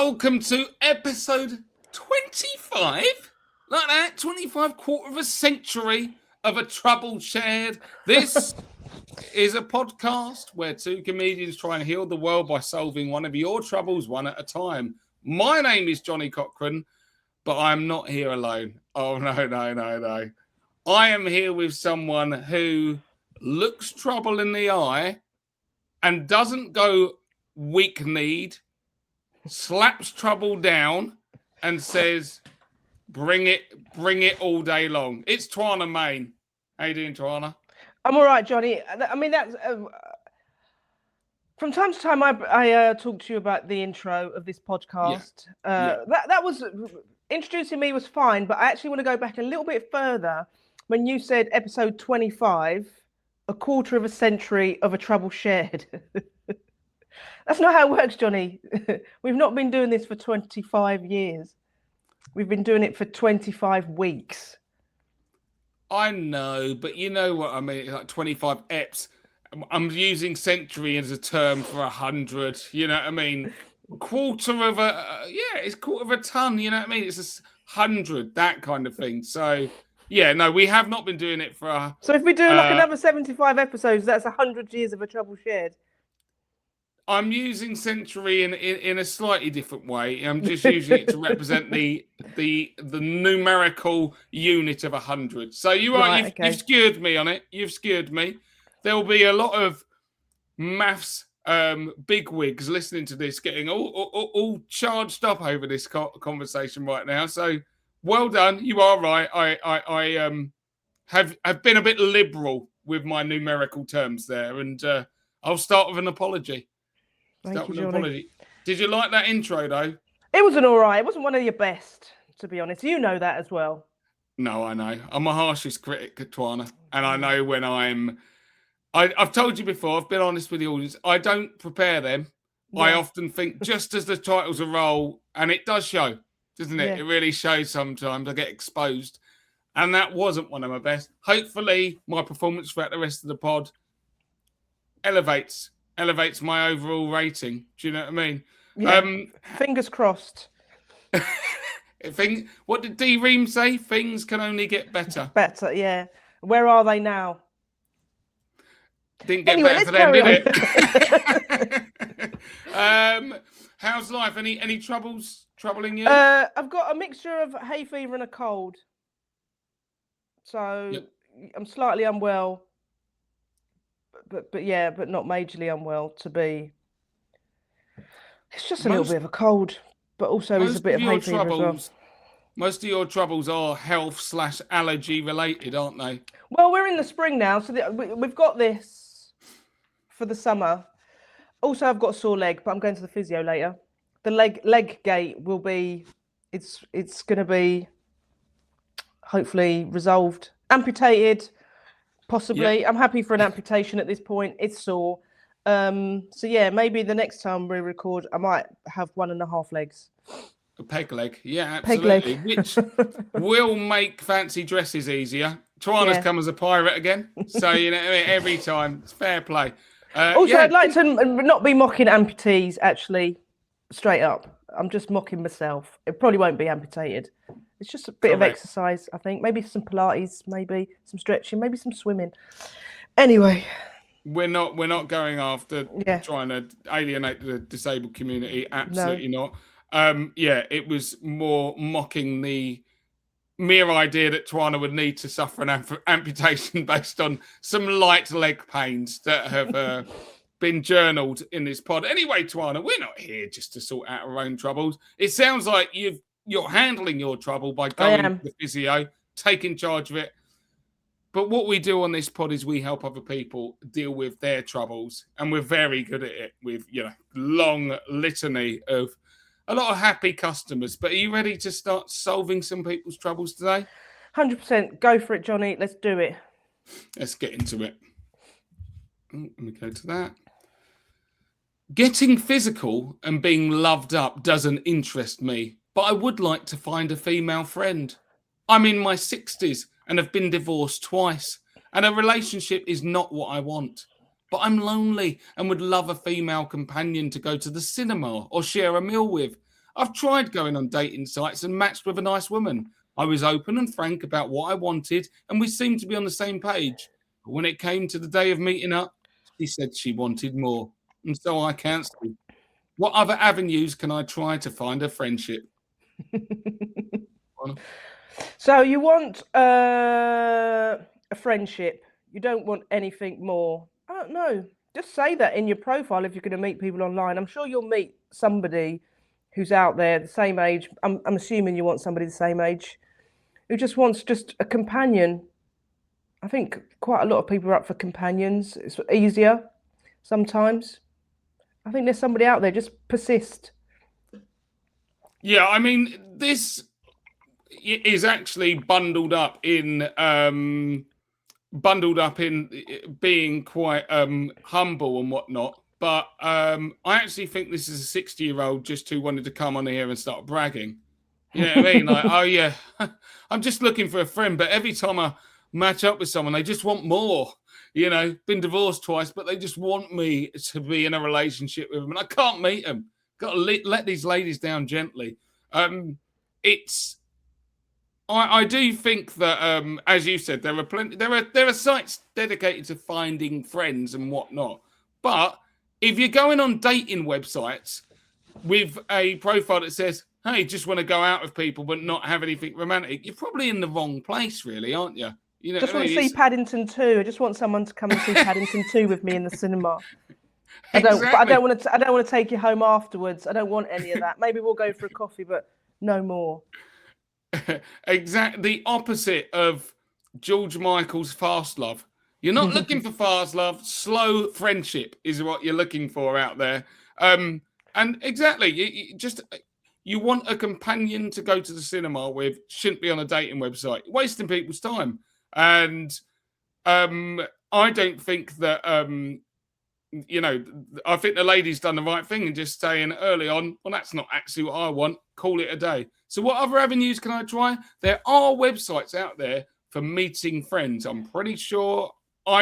welcome to episode 25. Like that, 25, quarter of a century of a trouble shared. This is a podcast where two comedians try and heal the world by solving one of your troubles one at a time. My name is Johnny Cochrane, but I'm not here alone. Oh, no. I am here with someone who looks trouble in the eye and doesn't go weak-kneed, slaps trouble down and says, bring it all day long. It's Twayna Mayne. How you doing, Twayna? I'm all right, Johnny. I mean, that's from time to time I talk to you about the intro of this podcast. That was introducing me was fine, but I actually want to go back a little bit further when you said episode 25, a quarter of a century of a trouble shared. That's not how it works, Johnny. We've not been doing this for 25 years. We've been doing it for 25 weeks. I know, but you know what I mean? It's like 25 eps. I'm using century as a term for 100. You know what I mean? Quarter of it's quarter of a ton. You know what I mean? It's 100, that kind of thing. So, yeah, no, we have not been doing it for. So if we do like another 75 episodes, that's 100 years of a trouble shared. I'm using century in a slightly different way. I'm just using it to represent the numerical unit of 100. So you've skewered me on it. You've skewered me. There'll be a lot of maths bigwigs listening to this, getting all charged up over this conversation right now. So well done. You are right. I have been a bit liberal with my numerical terms there, and I'll start with an apology. Thank you, Johnny. Did you like that intro, though? It wasn't all right. It wasn't one of your best, to be honest. You know that as well. No, I know. I'm my harshest critic, Twayna, and I know when I've told you before, I've been honest with the audience, I don't prepare them. Yeah. I often think just as the titles roll, and it does show, doesn't it? Yeah. It really shows sometimes. I get exposed, and that wasn't one of my best. Hopefully, my performance throughout the rest of the pod elevates my overall rating. Do you know what I mean? Yeah. Fingers crossed. What did D. Ream say? Things can only get better. Better, yeah. Where are they now? Didn't get better for them, did it? How's life? Any troubles troubling you? I've got a mixture of hay fever and a cold. So yep. I'm slightly unwell. But not majorly unwell to be. It's just a little bit of a cold, but also is a bit of hay fever as well. Most of your troubles are health/allergy related, aren't they? Well, we're in the spring now, so we've got this for the summer. Also, I've got a sore leg, but I'm going to the physio later. The leg gate will be, it's going to be hopefully resolved, amputated. Possibly. Yeah. I'm happy for an amputation at this point. It's sore. So yeah, maybe the next time we record, I might have 1.5 legs. A peg leg. Yeah, absolutely. Peg leg. Which will make fancy dresses easier. Twayna's come as a pirate again. So, you know, every time. It's fair play. I'd like to not be mocking amputees, actually, straight up. I'm just mocking myself. It probably won't be amputated. It's just a bit of exercise, I think. Maybe some Pilates, maybe some stretching, maybe some swimming. Anyway, we're not going after trying to alienate the disabled community. Absolutely not. It was more mocking the mere idea that Twayna would need to suffer an amputation based on some light leg pains that have been journaled in this pod. Anyway, Twayna, we're not here just to sort out our own troubles. It sounds like you're handling your trouble by going to the physio, taking charge of it. But what we do on this pod is we help other people deal with their troubles, and we're very good at it with, long litany of a lot of happy customers. But are you ready to start solving some people's troubles today? 100%. Go for it, Johnny. Let's do it. Let's get into it. Let me go to that. Getting physical and being loved up doesn't interest me, but I would like to find a female friend. I'm in my 60s and have been divorced twice, and a relationship is not what I want. But I'm lonely and would love a female companion to go to the cinema or share a meal with. I've tried going on dating sites and matched with a nice woman. I was open and frank about what I wanted, and we seemed to be on the same page. But when it came to the day of meeting up, she said she wanted more, and so I cancelled. What other avenues can I try to find a friendship? So you want a friendship. You don't want anything more. I don't know. Just say that in your profile if you're going to meet people online. I'm sure you'll meet somebody who's out there the same age. I'm assuming you want somebody the same age who just wants just a companion. I think quite a lot of people are up for companions. It's easier sometimes. I think there's somebody out there. Just persist. Yeah, I mean, this is actually bundled up in being quite humble and whatnot. But I actually think this is a 60-year-old just who wanted to come on here and start bragging. You know what I mean? Like, oh yeah, I'm just looking for a friend, but every time I match up with someone, they just want more. You know, been divorced twice, but they just want me to be in a relationship with them, and I can't meet them. Got to let these ladies down gently. I do think that, as you said, there are plenty. There are sites dedicated to finding friends and whatnot. But if you're going on dating websites with a profile that says, "Hey, just want to go out with people but not have anything romantic," you're probably in the wrong place, really, aren't you? You know, just want to see Paddington 2. I just want someone to come and see Paddington 2 with me in the cinema. Exactly. I don't want to take you home afterwards. I don't want any of that. Maybe we'll go for a coffee, but no more. Exactly the opposite of George Michael's Fast Love. You're not looking for fast love. Slow friendship is what you're looking for out there. And exactly, you want a companion to go to the cinema with. Shouldn't be on a dating website, wasting people's time. And I don't think that you know, I think the lady's done the right thing and just saying early on, well, that's not actually what I want. Call it a day. So what other avenues can I try? There are websites out there for meeting friends. I'm pretty sure I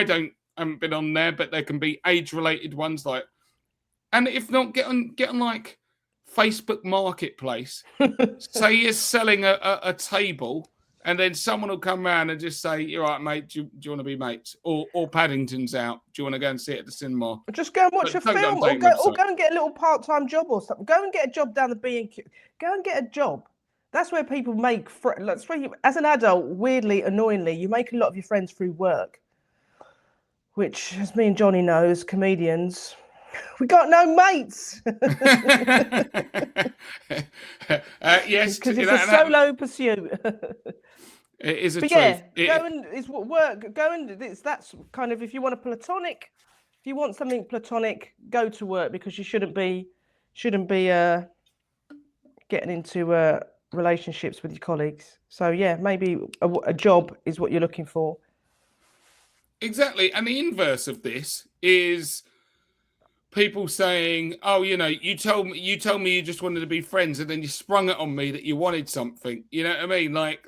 haven't been on there, but there can be age-related ones like, and if not, get on like Facebook Marketplace. Say you're selling a table, and then someone will come around and just say, "You're right, mate. Do you want to be mates?" Or Paddington's out. Do you want to go and see it at the cinema? Just go and watch a film, or go and get a little part-time job or something. Go and get a job down the B&Q. Go and get a job. That's where people make friends. That's where as an adult, weirdly, annoyingly, you make a lot of your friends through work. Which, as me and Johnny know, as comedians, we got no mates. Yes, because it's a solo pursuit. It is a but truth. Yeah, go and it's what work. Go and that's kind of if you want a platonic, if you want something platonic, go to work because you shouldn't be getting into relationships with your colleagues. So yeah, maybe a job is what you're looking for. Exactly, and the inverse of this is people saying, "Oh, you know, you told me you just wanted to be friends, and then you sprung it on me that you wanted something." You know what I mean? Like,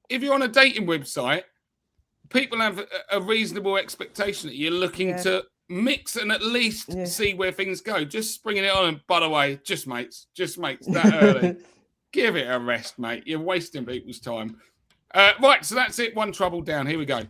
if you're on a dating website, people have a reasonable expectation that you're looking to mix and at least see where things go. Just springing it on, and by the way, just mates that early. Give it a rest, mate. You're wasting people's time. Right, so that's it. One trouble down. Here we go.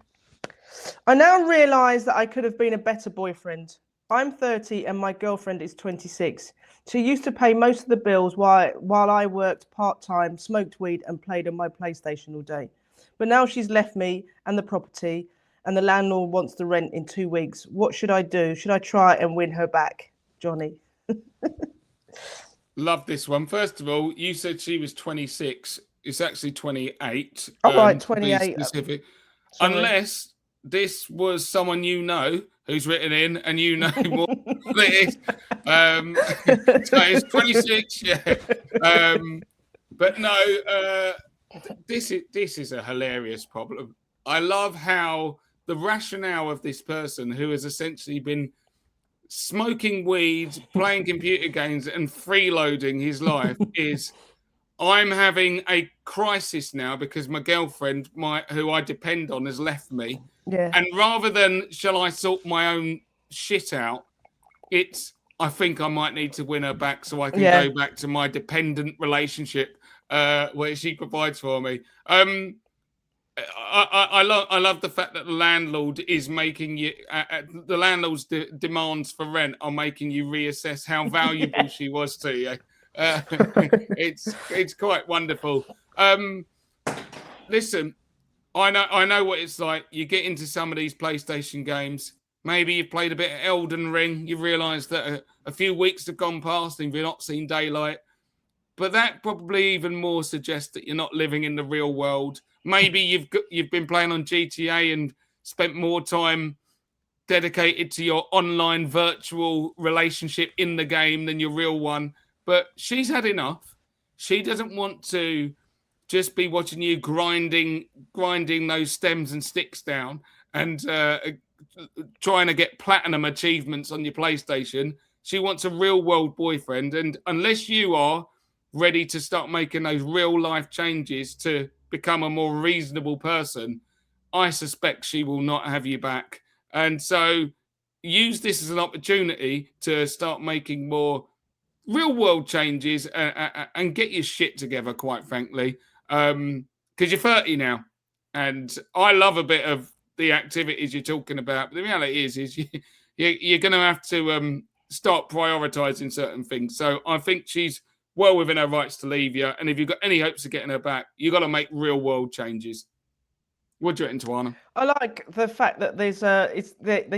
I now realise that I could have been a better boyfriend. I'm 30 and my girlfriend is 26. She used to pay most of the bills while I worked part-time, smoked weed and played on my PlayStation all day. But now she's left me and the property and the landlord wants the rent in 2 weeks. What should I do? Should I try and win her back? Johnny. Love this one. First of all, you said she was 26. It's actually 28. Oh, right, 28. To be specific. Unless this was someone you know who's written in and you know more than it is. So it's 26, yeah. But no, this is a hilarious problem. I love how the rationale of this person who has essentially been smoking weed, playing computer games and freeloading his life is, I'm having a crisis now because my girlfriend, who I depend on, has left me. Yeah. And rather than shall I sort my own shit out, it's I think I might need to win her back so I can go back to my dependent relationship where she provides for me. I love the fact that the landlord is making you the landlord's demands for rent are making you reassess how valuable she was to you. It's quite wonderful. Listen, I know what it's like. You get into some of these PlayStation games. Maybe you've played a bit of Elden Ring. You realise that a few weeks have gone past and you've not seen daylight. But that probably even more suggests that you're not living in the real world. Maybe you've been playing on GTA and spent more time dedicated to your online virtual relationship in the game than your real one. But she's had enough. She doesn't want to just be watching you grinding those stems and sticks down and trying to get platinum achievements on your PlayStation. She wants a real world boyfriend. And unless you are ready to start making those real life changes to become a more reasonable person, I suspect she will not have you back. And so use this as an opportunity to start making more real world changes and get your shit together, quite frankly. Because you're 30 now. And I love a bit of the activities you're talking about. But the reality is you're going to have to start prioritizing certain things. So I think she's well within her rights to leave you. And if you've got any hopes of getting her back, you've got to make real world changes. What do you reckon, Twayna? I like the fact that they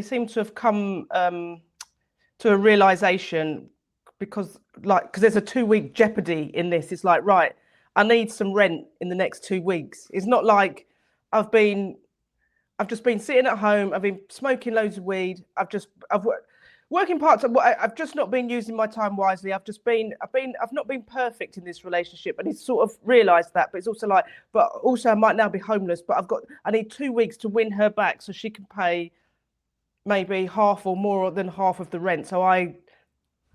seem to have come to a realization because there's a 2-week jeopardy in this. It's like, right, I need some rent in the next 2 weeks. It's not like I've just been sitting at home. I've been smoking loads of weed. I've working part-time. I've just not been using my time wisely. I've not been perfect in this relationship, and he's sort of realised that. But it's also like, but also I might now be homeless. But I need 2 weeks to win her back so she can pay maybe half or more than half of the rent. So I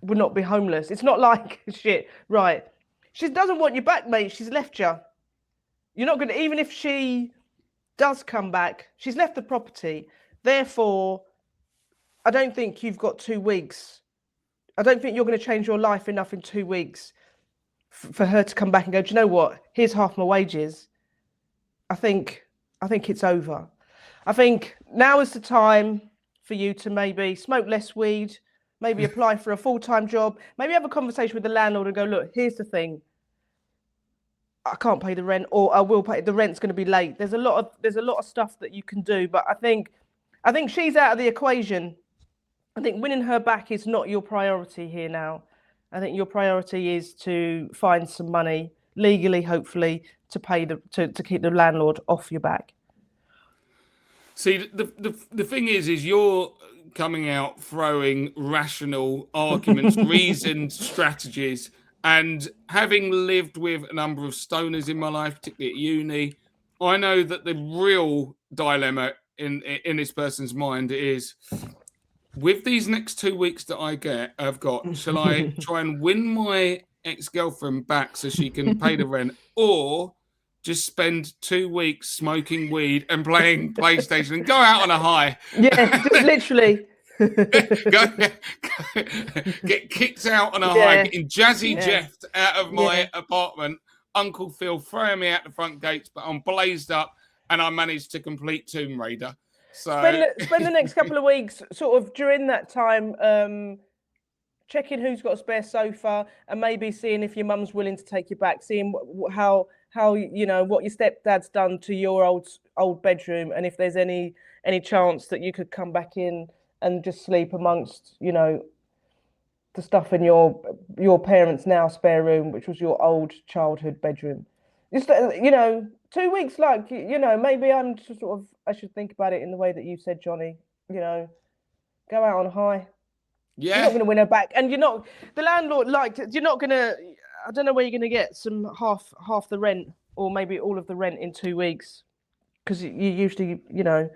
would not be homeless. It's not like shit, right? She doesn't want you back, mate. She's left you. You're not gonna, even if she does come back, she's left the property. Therefore, I don't think you've got 2 weeks. I don't think you're going to change your life enough in 2 weeks for her to come back and go, do you know what? Here's half my wages. I think it's over. I think now is the time for you to maybe smoke less weed, maybe apply for a full-time job, maybe have a conversation with the landlord and go, look, here's the thing. I can't pay the rent, or I will pay. The rent's going to be late. There's a lot of stuff that you can do, but I think she's out of the equation. I think winning her back is not your priority here now. I think your priority is to find some money legally, hopefully, to pay to keep the landlord off your back. See, the thing is you're coming out throwing rational arguments, reasoned strategies, and having lived with a number of stoners in my life, particularly at uni, I know that the real dilemma in this person's mind is, with these next 2 weeks that I've got, shall I try and win my ex-girlfriend back so she can pay the rent, or just spend 2 weeks smoking weed and playing PlayStation and go out on a high? Yeah, just literally. Get kicked out on a high, getting Jazzy Jeffed out of my apartment. Uncle Phil throwing me out the front gates, but I'm blazed up and I managed to complete Tomb Raider. So spend the next couple of weeks sort of during that time checking who's got a spare sofa and maybe seeing if your mum's willing to take you back, seeing how you know what your stepdad's done to your old bedroom, and if there's any chance that you could come back in and just sleep amongst, you know, the stuff in your parents' now spare room, which was your old childhood bedroom. Just, you know, 2 weeks, like, you know, maybe I should think about it in the way that you said, Johnny. You know, go out on high. Yeah. You're not going to win her back, and the landlord, like, you're not going to. I don't know where you're going to get some half the rent, or maybe all of the rent in 2 weeks, because you usually, you know,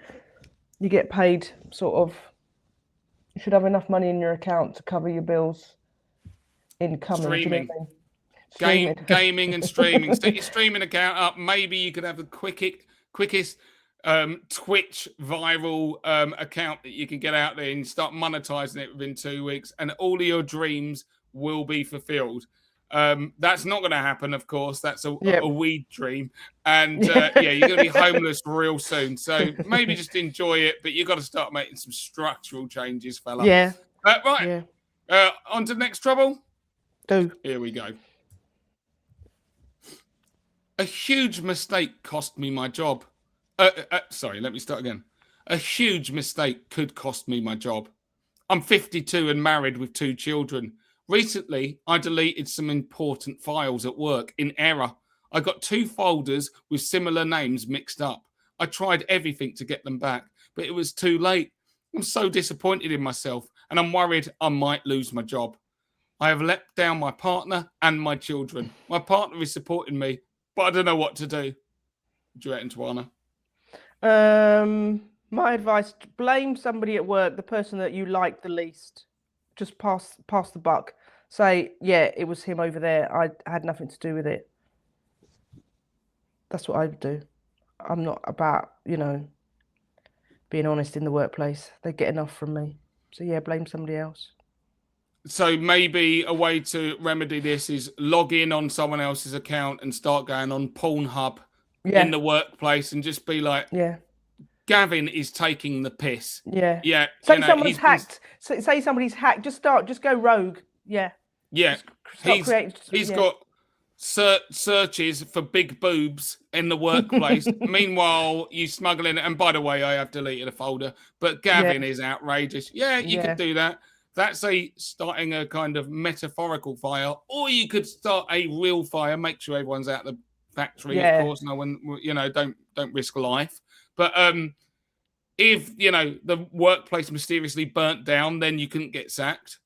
you get paid sort of. You should have enough money in your account to cover your bills. Incoming. Streaming. Gaming and streaming. Set your streaming account up. Maybe you could have the quickest Twitch viral account that you can get out there and start monetizing it within 2 weeks, and all of your dreams will be fulfilled. That's not going to happen, of course. That's a weed dream. And you're going to be homeless real soon. So maybe just enjoy it, but you've got to start making some structural changes, fella. Yeah. Right. Yeah. On to the next trouble. Here we go. A huge mistake cost me my job. Sorry, let me start again. A huge mistake could cost me my job. I'm 52 and married with 2 children. Recently, I deleted some important files at work in error. I got 2 folders with similar names mixed up. I tried everything to get them back, but it was too late. I'm so disappointed in myself, and I'm worried I might lose my job. I have let down my partner and my children. My partner is supporting me, but I don't know what to do. What do you reckon, Twayna? My advice: blame somebody at work, the person that you like the least. Just pass the buck. Say, yeah, it was him over there. I had nothing to do with it. That's what I would do. I'm not about, being honest in the workplace. They get enough from me. So yeah, blame somebody else. So maybe a way to remedy this is log in on someone else's account and start going on Pornhub in the workplace and just be like, Gavin is taking the piss. Yeah. Yeah. Say somebody's hacked. Say somebody's hacked. Just go rogue. Yeah. Yeah. He's got searches for big boobs in the workplace. Meanwhile, you smuggling it. And by the way, I have deleted a folder, but Gavin is outrageous. Yeah, you could do that. That's starting a kind of metaphorical fire, or you could start a real fire. Make sure everyone's out the factory, of course. No one, don't risk life. But if the workplace mysteriously burnt down, then you couldn't get sacked.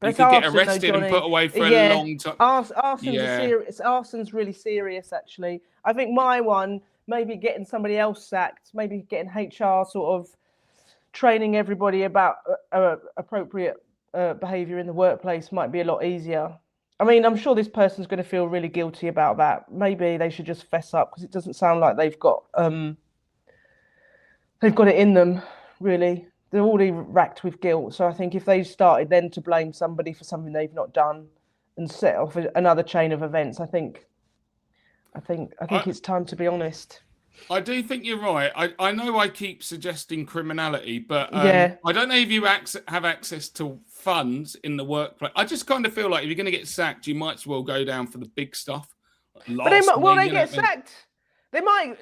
You could get arrested and put away for a long time. Arson's really serious, actually. I think my one, maybe getting somebody else sacked, maybe getting HR sort of training everybody about appropriate behaviour in the workplace might be a lot easier. I mean, I'm sure this person's going to feel really guilty about that. Maybe they should just fess up, because it doesn't sound like they've got it in them, really. They're already racked with guilt. So I think if they started then to blame somebody for something they've not done and set off another chain of events, I think it's time to be honest. I do think you're right. I know I keep suggesting criminality, but I don't know if you have access to funds in the workplace. I just kind of feel like if you're going to get sacked, you might as well go down for the big stuff. But they get sacked. They might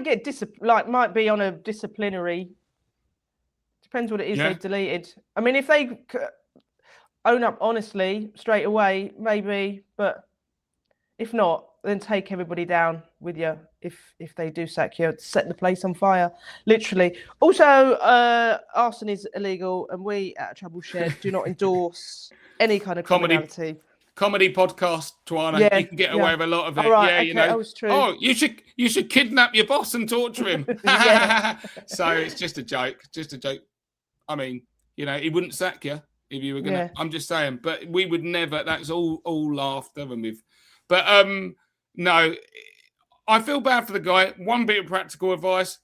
get might be on a disciplinary. Depends what it is they've deleted. I mean, if they own up honestly straight away, maybe. But if not, then take everybody down with you. If they do sack you, set the place on fire, literally. Also, arson is illegal, and we at Trouble Shed do not endorse any kind of criminality. Comedy podcast, Twayna. You can get away with a lot of it. Right, that was true. Oh, you should kidnap your boss and torture him. So it's just a joke. I mean, he wouldn't sack you if you were gonna. I'm just saying, but we would never. That's all laughed over with. But no, I feel bad for the guy. One bit of practical advice: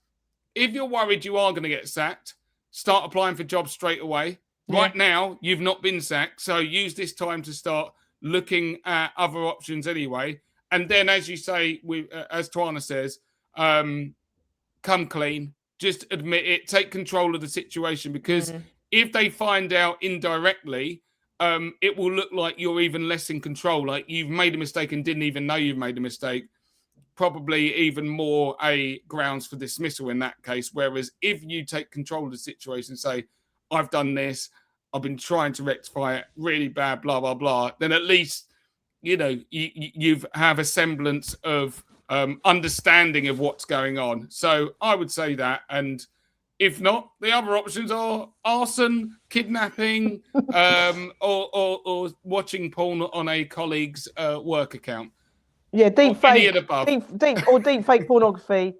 if you're worried you are going to get sacked, start applying for jobs straight away. Right now, you've not been sacked, so use this time to start looking at other options anyway. And then, as you say, as Twayna says, come clean. Just admit it. Take control of the situation, because if they find out indirectly, it will look like you're even less in control. Like you've made a mistake and didn't even know you've made a mistake. Probably even more grounds for dismissal in that case. Whereas if you take control of the situation and say, I've done this, I've been trying to rectify it, really bad, blah, blah, blah, then at least, you have a semblance of understanding of what's going on. So I would say that. And if not, the other options are arson, kidnapping, or watching porn on a colleague's work account. Yeah, deep fake pornography.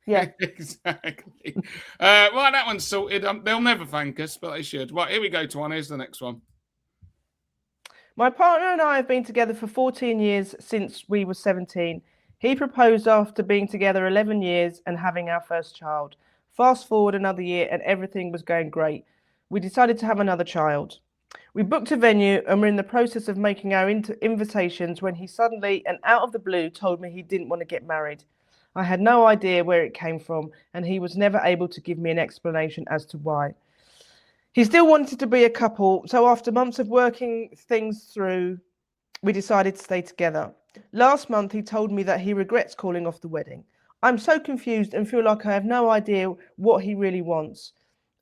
Yeah, exactly. Right, that one's sorted. They'll never thank us, but they should. Right, here we go, Twayna. Here's the next one. My partner and I have been together for 14 years since we were 17. He proposed after being together 11 years and having our first child. Fast forward another year and everything was going great. We decided to have another child. We booked a venue and we're in the process of making our invitations when he suddenly and out of the blue told me he didn't want to get married. I had no idea where it came from and he was never able to give me an explanation as to why. He still wanted to be a couple, so after months of working things through, we decided to stay together. Last month, he told me that he regrets calling off the wedding. I'm so confused and feel like I have no idea what he really wants.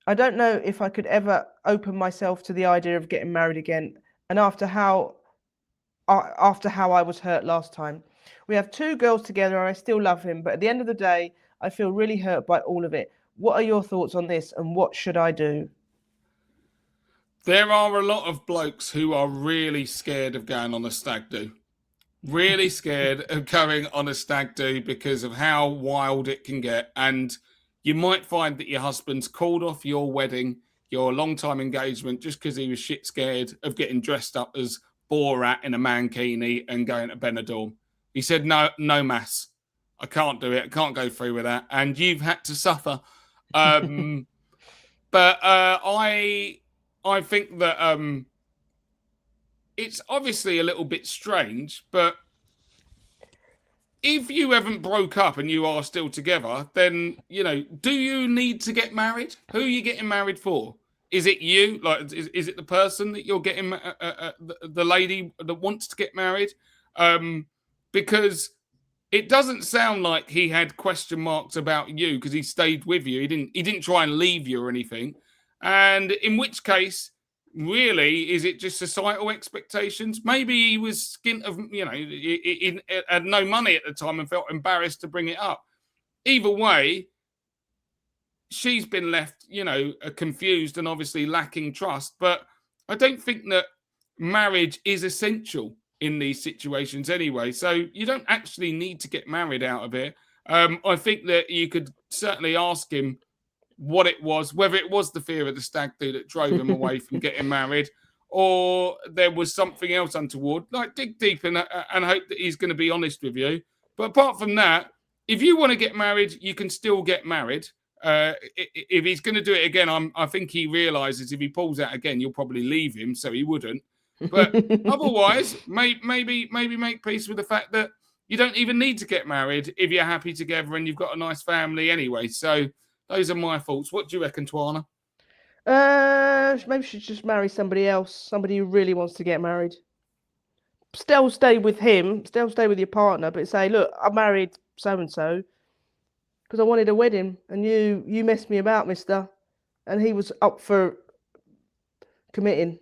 I don't know if I could ever open myself to the idea of getting married again, and after how I was hurt last time. We have 2 girls together and I still love him, but at the end of the day, I feel really hurt by all of it. What are your thoughts on this and what should I do? There are a lot of blokes who are really scared of going on a stag do. Really scared of going on a stag do because of how wild it can get. And you might find that your husband's called off your wedding, your long-time engagement, just because he was shit scared of getting dressed up as Borat in a mankini and going to Benidorm. He said, no, mass. I can't do it. I can't go through with that. And you've had to suffer. But I think that it's obviously a little bit strange, but if you haven't broke up and you are still together, then, do you need to get married? Who are you getting married for? Is it you? Like, is it the person that you're getting, the lady that wants to get married? Because it doesn't sound like he had question marks about you because he stayed with you. He didn't try and leave you or anything. And in which case, really, is it just societal expectations? Maybe he was skint of, he had no money at the time and felt embarrassed to bring it up. Either way, she's been left, confused and obviously lacking trust. But I don't think that marriage is essential in these situations anyway. So you don't actually need to get married out of it. I think that you could certainly ask him what it was, whether it was the fear of the stag do that drove him away from getting married, or there was something else untoward. Like, dig deep and hope that he's going to be honest with you. But apart from that, if you want to get married, you can still get married. If he's going to do it again, I think he realizes if he pulls out again, you'll probably leave him, so he wouldn't. But otherwise, maybe make peace with the fact that you don't even need to get married if you're happy together and you've got a nice family anyway. So those are my thoughts. What do you reckon, Twayna? Maybe she should just marry somebody else, somebody who really wants to get married. Still stay with him, still stay with your partner, but say, look, I married so-and-so because I wanted a wedding and you messed me about, mister. And he was up for committing.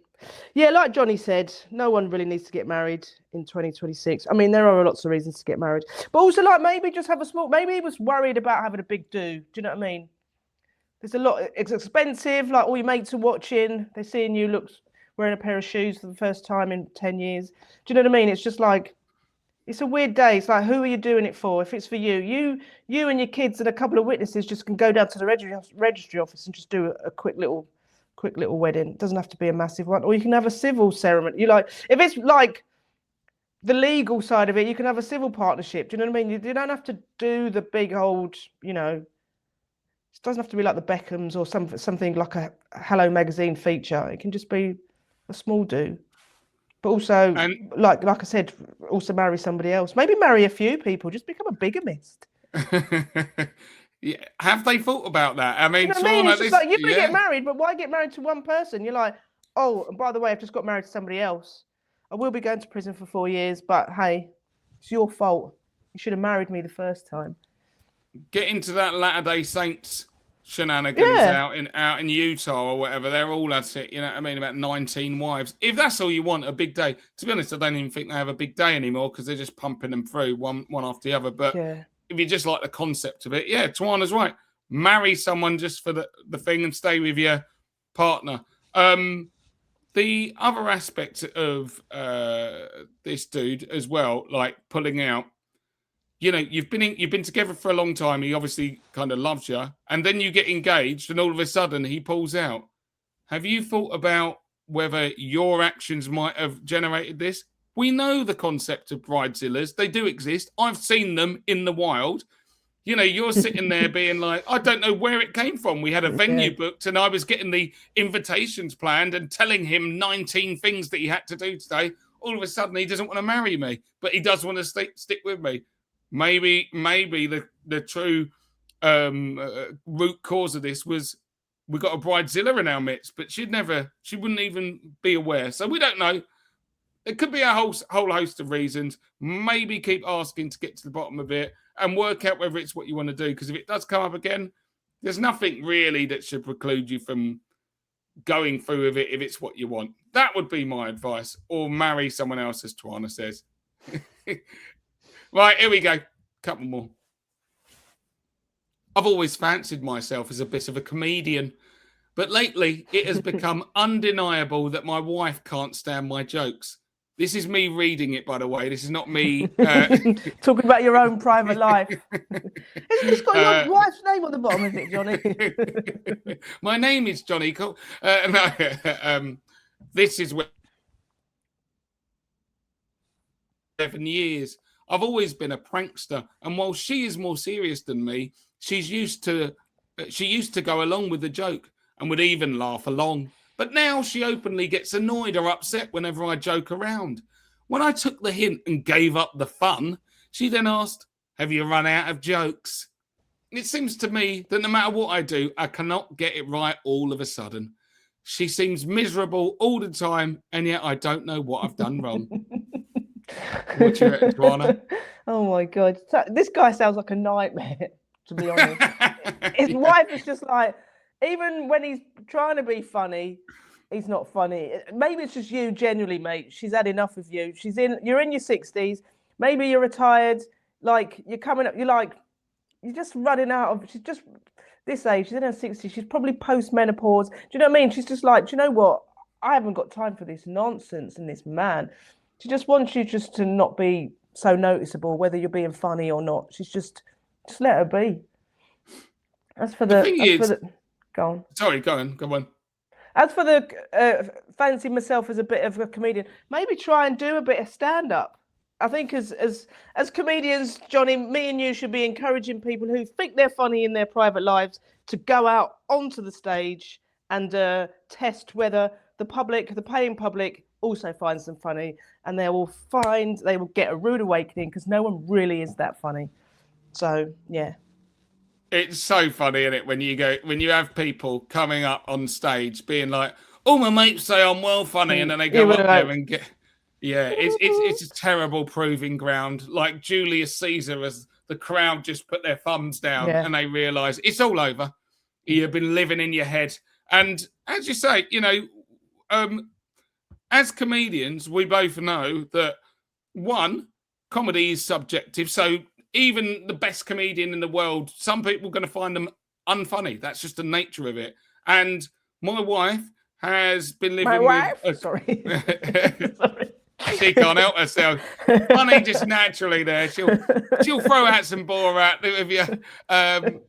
Yeah, like Johnny said, no one really needs to get married in 2026. I mean, there are lots of reasons to get married. But also, like, maybe just have a small... Maybe he was worried about having a big do. Do you know what I mean? There's a lot... It's expensive. Like, all your mates are watching. They're seeing you wearing a pair of shoes for the first time in 10 years. Do you know what I mean? It's just like... It's a weird day. It's like, who are you doing it for? If it's for you and your kids and a couple of witnesses just can go down to the registry office and just do a quick little wedding. It doesn't have to be a massive one, or you can have a civil ceremony. If it's like the legal side of it, you can have a civil partnership. Do you know what I mean? You don't have to do the big old, it doesn't have to be like the Beckhams or something like a Hello Magazine feature. It can just be a small do. But also, like I said, also marry somebody else. Maybe marry a few people. Just become a bigamist. Yeah. Have they thought about that? I mean, you know what I mean? It's just like, you want to get married, but why get married to one person? You're like, oh, and by the way, I've just got married to somebody else. I will be going to prison for 4 years, but hey, it's your fault. You should have married me the first time. Get into that Latter-day Saints shenanigans out in Utah or whatever. They're all at it, you know what I mean, about 19 wives. If that's all you want, a big day. To be honest, I don't even think they have a big day anymore because they're just pumping them through one after the other. But if you just like the concept of it, Twayna's right. Marry someone just for the thing and stay with your partner. The other aspect of this dude as well, like pulling out, you've been together for a long time. He obviously kind of loves you, and then you get engaged, and all of a sudden he pulls out. Have you thought about whether your actions might have generated this? We know the concept of bridezillas. They do exist. I've seen them in the wild. You know, you're sitting there being like, I don't know where it came from. We had a venue booked and I was getting the invitations planned and telling him 19 things that he had to do today. All of a sudden, he doesn't want to marry me, but he does want to stick with me. Maybe the true root cause of this was we got a bridezilla in our midst, but she wouldn't even be aware. So we don't know. It could be a whole host of reasons. Maybe keep asking to get to the bottom of it and work out whether it's what you want to do. Because if it does come up again, there's nothing really that should preclude you from going through with it if it's what you want. That would be my advice. Or marry someone else, as Twayna says. Right, here we go. Couple more. I've always fancied myself as a bit of a comedian, but lately it has become undeniable that my wife can't stand my jokes. This is me reading it, by the way. This is not me talking about your own private life. It's just got your wife's name on the bottom of it, Johnny. My name is Johnny. This is where 7 years. I've always been a prankster, and while she is more serious than me, she used to go along with the joke and would even laugh along. But now she openly gets annoyed or upset whenever I joke around. When I took the hint and gave up the fun, she then asked, "Have you run out of jokes?" It seems to me that no matter what I do, I cannot get it right all of a sudden. She seems miserable all the time, and yet I don't know what I've done wrong. What do you reckon, Twayna? Oh my God. This guy sounds like a nightmare, to be honest. His wife is just like, even when he's trying to be funny, he's not funny. Maybe it's just you genuinely, mate. She's had enough of you. You're in your 60s. Maybe you're retired. Like, you're coming up, you're just running out of, she's just this age, she's in her 60s. She's probably post-menopause. Do you know what I mean? She's just like, do you know what? I haven't got time for this nonsense and this man. She just wants you just to not be so noticeable, whether you're being funny or not. She's just let her be. As for go on. Sorry, go on. As for the fancy myself as a bit of a comedian, maybe try and do a bit of stand-up. I think as comedians, Johnny, me and you should be encouraging people who think they're funny in their private lives to go out onto the stage and test whether the paying public also finds them funny, and they will get a rude awakening, because no one really is that funny. So yeah. It's so funny, isn't it, when you have people coming up on stage being like, "Oh, my mates say I'm well funny," and then they go up there and get, it's a terrible proving ground. Like Julius Caesar, as the crowd just put their thumbs down and they realise it's all over. You've been living in your head, and as you say, as comedians, we both know that one, comedy is subjective, so even the best comedian in the world, some people are going to find them unfunny. That's just the nature of it. And my wife has been living Sorry. Sorry. She can't help herself. Funny just naturally there. She'll throw out some Borat with you. And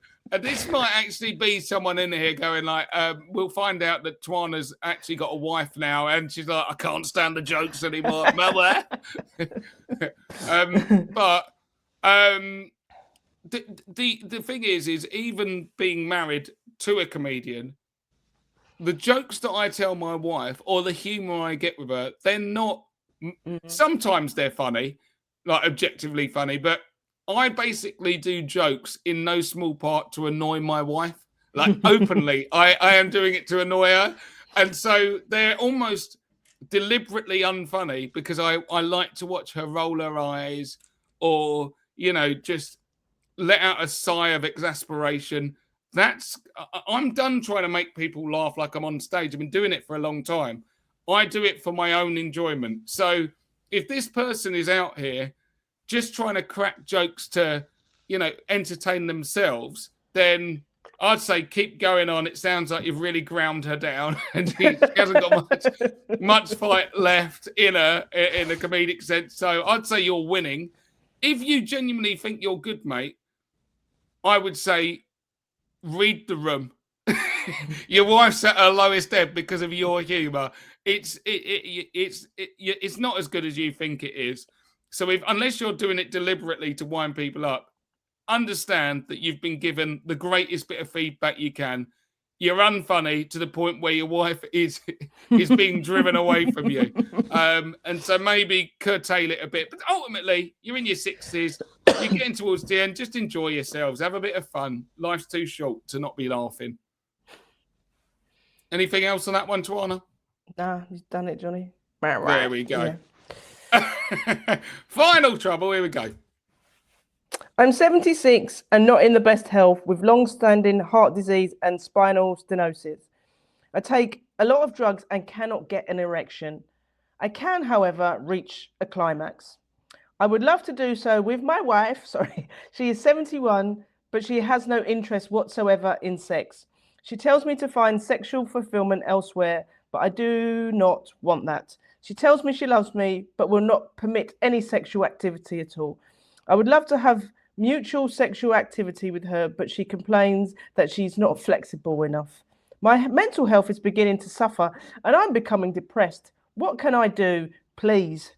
this might actually be someone in here going like, we'll find out that Twayna's actually got a wife now, and she's like, "I can't stand the jokes anymore." But the thing is even being married to a comedian, the jokes that I tell my wife or the humor I get with her, they're not. Sometimes they're funny, like objectively funny, but I basically do jokes in no small part to annoy my wife. Like openly, I am doing it to annoy her, and so they're almost deliberately unfunny because I like to watch her roll her eyes or just let out a sigh of exasperation. I'm done trying to make people laugh like I'm on stage. I've been doing it for a long time. I do it for my own enjoyment. So if this person is out here just trying to crack jokes to, entertain themselves, then I'd say keep going on. It sounds like you've really ground her down and she hasn't got much fight left in a comedic sense. So I'd say you're winning. If you genuinely think you're good, mate, I would say read the room. Your wife's at her lowest ebb because of your humour. it's not as good as you think it is. So unless you're doing it deliberately to wind people up, understand that you've been given the greatest bit of feedback you can. You're unfunny to the point where your wife is being driven away from you. And so maybe curtail it a bit. But ultimately, you're in your 60s. You're getting towards the end. Just enjoy yourselves. Have a bit of fun. Life's too short to not be laughing. Anything else on that one, Twayna? Nah, you've done it, Johnny. There we go. Yeah. Final trouble. Here we go. I'm 76 and not in the best health with long-standing heart disease and spinal stenosis. I take a lot of drugs and cannot get an erection. I can, however, reach a climax. I would love to do so with my wife. Sorry, she is 71, but she has no interest whatsoever in sex. She tells me to find sexual fulfillment elsewhere, but I do not want that. She tells me she loves me, but will not permit any sexual activity at all. I would love to have mutual sexual activity with her, but she complains that she's not flexible enough. My mental health is beginning to suffer and I'm becoming depressed. What can I do, please?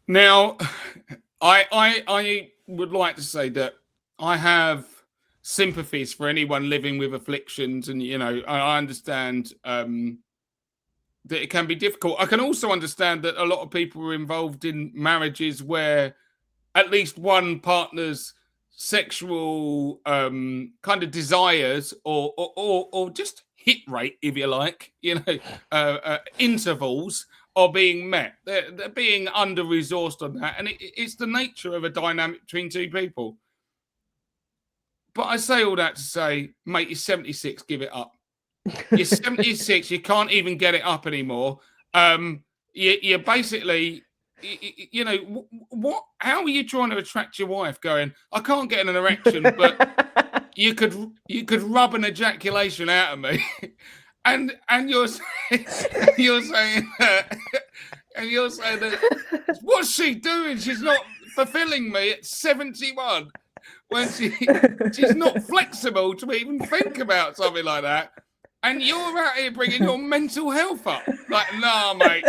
Now, I would like to say that I have sympathies for anyone living with afflictions, and I understand that it can be difficult. I can also understand that a lot of people are involved in marriages where at least one partner's sexual kind of desires or just hit rate, if you like, intervals are being met. They're being under-resourced on that. And it's the nature of a dynamic between two people. But I say all that to say, mate, you're 76, give it up. You're 76, you can't even get it up anymore. You're basically... what? How are you trying to attract your wife? Going, I can't get an erection, but you could rub an ejaculation out of me, and you're saying that what's she doing? She's not fulfilling me at 71 when she's not flexible to even think about something like that, and you're out here bringing your mental health up. Like, nah, mate.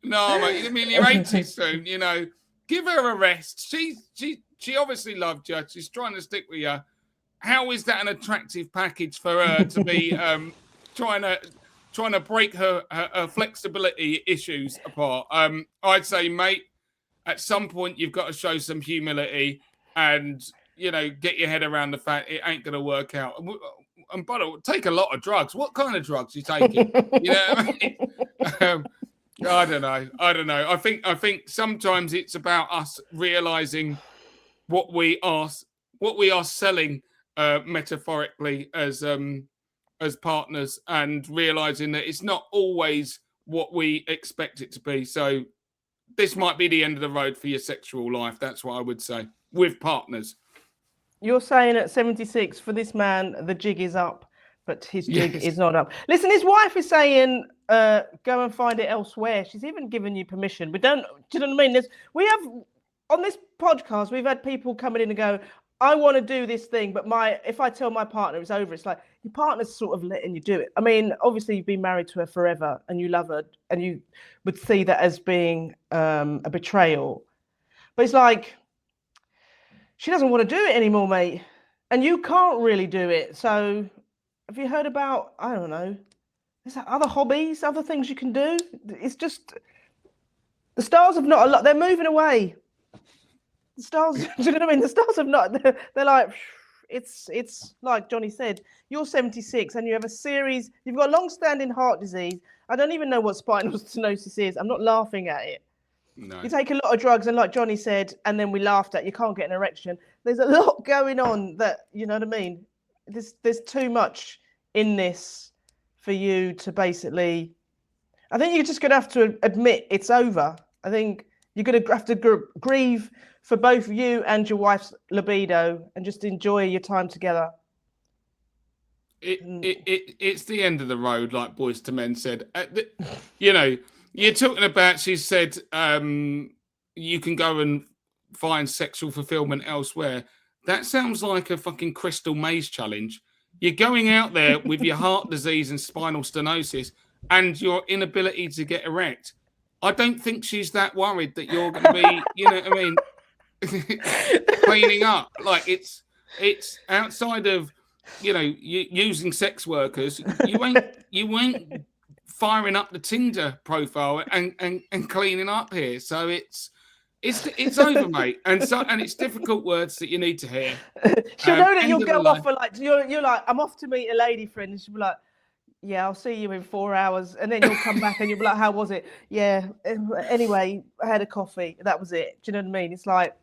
No, mate, I mean, you're 80 soon, Give her a rest. She obviously loved you. She's trying to stick with you. How is that an attractive package for her to be trying to break her flexibility issues apart? I'd say, mate, at some point you've got to show some humility and, get your head around the fact it ain't going to work out. And by the way, take a lot of drugs. What kind of drugs are you taking? You know what I mean? I don't know. I think sometimes it's about us realizing what we are selling metaphorically as partners, and realizing that it's not always what we expect it to be. So this might be the end of the road for your sexual life. That's what I would say with partners. You're saying at 76 for this man, the jig is up, but his jig is not up. Listen, his wife is saying, go and find it elsewhere. She's even given you permission. Do you know what I mean? We have, on this podcast, we've had people coming in and go, I want to do this thing, but if I tell my partner it's over, it's like your partner's sort of letting you do it. I mean, obviously you've been married to her forever and you love her and you would see that as being a betrayal. But it's like, she doesn't want to do it anymore, mate. And you can't really do it. So have you heard about, I don't know, is there other hobbies, other things you can do? It's just, the stars have not a lot, they're moving away. The stars, do you know what I mean? The stars have not, they're like, it's like Johnny said, you're 76 and you have you've got long-standing heart disease. I don't even know what spinal stenosis is. I'm not laughing at it. No. You take a lot of drugs and like Johnny said, and then we laughed at, you can't get an erection. There's a lot going on that, you know what I mean? There's too much in this for you to basically, I think you're just going to have to admit it's over. I think you're going to have to grieve for both you and your wife's libido and just enjoy your time together. It's the end of the road, like Boys to Men said. You're talking about, she said, you can go and find sexual fulfillment elsewhere. That sounds like a fucking crystal maze challenge. You're going out there with your heart disease and spinal stenosis, and your inability to get erect, I don't think she's that worried that you're going to be, you know what I mean, cleaning up. Like it's outside of, you know, using sex workers. You ain't firing up the Tinder profile and cleaning up here. So it's over, mate. And it's difficult words that you need to hear. She'll know that you'll go off for like you're like, I'm off to meet a lady friend, and she'll be like, yeah, I'll see you in 4 hours. And then you'll come back and you'll be like, how was it? Yeah, anyway, I had a coffee. That was it. Do you know what I mean? It's like,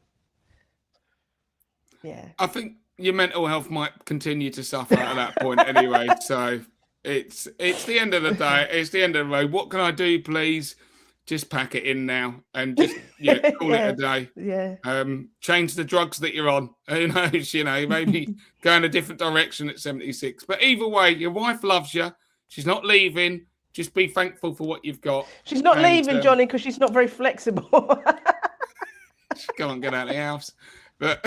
yeah. I think your mental health might continue to suffer at that point anyway. So it's the end of the day. It's the end of the road. What can I do, please? Just pack it in now and just call it a day. Yeah. Change the drugs that you're on. Who knows? You know, maybe go in a different direction at 76. But either way, your wife loves you. She's not leaving. Just be thankful for what you've got. She's not leaving, Johnny, because she's not very flexible. She can't get out of the house. But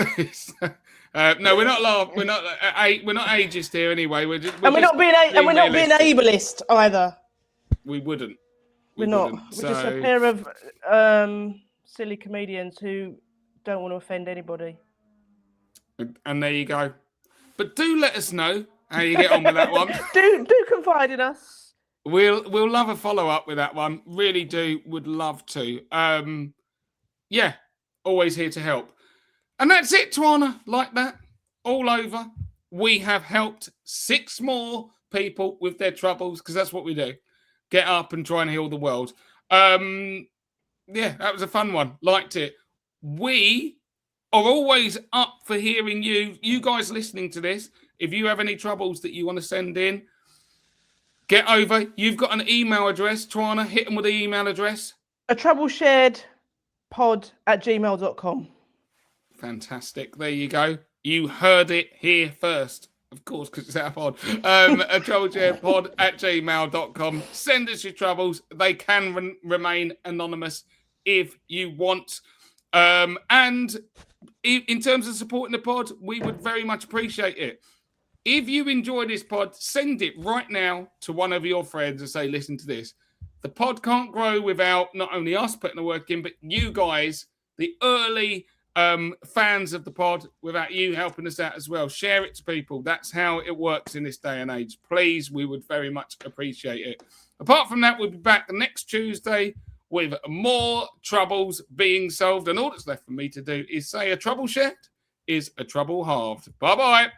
no, we're not. We're not ageist here anyway. We're not being ableist either. We wouldn't. We're not. We're just a pair of silly comedians who don't want to offend anybody. And there you go. But do let us know how you get on with that one. do confide in us. We'll love a follow up with that one. Really do. Would love to. Yeah. Always here to help. And that's it, Twayna. Like that. All over. We have helped 6 more people with their troubles, because that's what we do. Get up and try and heal the world. Yeah, that was a fun one. Liked it. We are always up for hearing you guys listening to this. If you have any troubles that you want to send in, get over. You've got an email address, Twayna. Hit them with the email address. atroublesharedpod@gmail.com. Fantastic. There you go. You heard it here first. Of course, because it's our pod. atroublesharedpod@gmail.com. Send us your troubles. They can remain anonymous if you want. And in terms of supporting the pod, we would very much appreciate it. If you enjoy this pod, send it right now to one of your friends and say, listen to this. The pod can't grow without not only us putting the work in, but you guys, the early fans of the pod, without you helping us out as well. Share it to people. That's how it works in this day and age. Please, we would very much appreciate it. Apart from that, we'll be back next Tuesday with more troubles being solved. And all that's left for me to do is say a trouble shared is a trouble halved. Bye-bye.